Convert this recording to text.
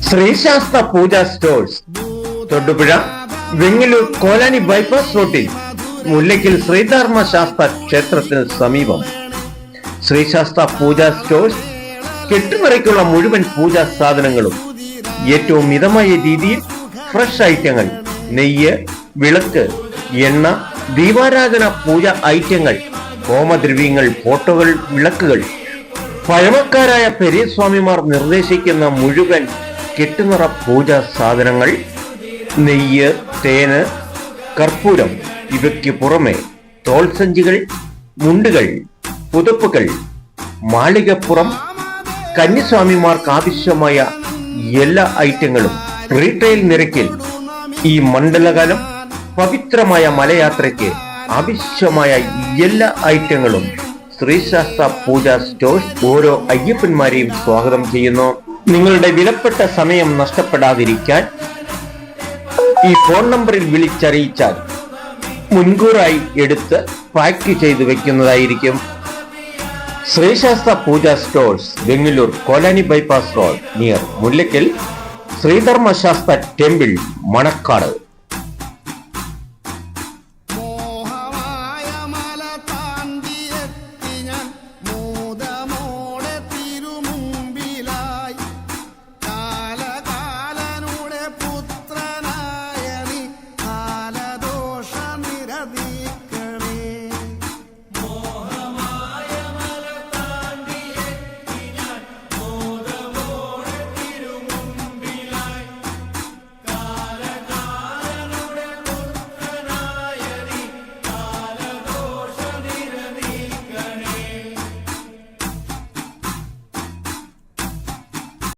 ശ്രീശാസ്ത്ര Pooja stores Thodupuzha Vengallur Kolani bypass റോഡിൽ മുല്ലയ്ക്കൽ ശ്രീധർമ്മ ശാസ്ത്ര ക്ഷേത്രത്തിന് സമീപം. ശ്രീശാസ്ത്ര പൂജ സ്റ്റോഴ്സ് കെട്ടുനിറയ്ക്കുള്ള മുഴുവൻ പൂജാ സാധനങ്ങളും ഏറ്റവും മിതമായ രീതിയിൽ ഫ്രഷ് ഐറ്റങ്ങൾ, നെയ്യ്, വിളക്ക്, എണ്ണ, ദീപാരാധന പൂജ ഐറ്റങ്ങൾ, ഹോമദ്രവ്യങ്ങൾ, ഫോട്ടോകൾ, വിളക്കുകൾ, പഴമക്കാരായ പെരിയസ്വാമിമാർ നിർദ്ദേശിക്കുന്ന മുഴുവൻ കെട്ടുനിറ പൂജാ സാധനങ്ങൾ, നെയ്യ്, തേന്, കർപ്പൂരം, ഇവയ്ക്ക് പുറമെ തോൾസഞ്ചികൾ, മുണ്ടുകൾ, പുതപ്പുകൾ, മാളികപ്പുറം, കന്യസ്വാമിമാർക്ക് ആവശ്യമായ എല്ലാ ഐറ്റങ്ങളും റീറ്റെയിൽ നിരക്കിൽ ഈ മണ്ഡലകാലം പവിത്രമായ മലയാത്രയ്ക്ക് ആവശ്യമായ എല്ലാ ഐറ്റങ്ങളും ശ്രീശാസ്ത്ര പൂജ സ്റ്റോഴ്സ് ഓരോ അയ്യപ്പന്മാരെയും സ്വാഗതം ചെയ്യുന്നു. നിങ്ങളുടെ വിലപ്പെട്ട സമയം നഷ്ടപ്പെടാതിരിക്കാൻ ഈ ഫോൺ നമ്പറിൽ വിളിച്ചറിയിച്ചാൽ മുൻകൂറായി എടുത്ത് പാക്ക് ചെയ്തു വെക്കുന്നതായിരിക്കും. Sreesasthra Pooja stores, Vengallur Kolani bypass road, near Mullakkal Sreedharma Sasthra temple, Manacaud.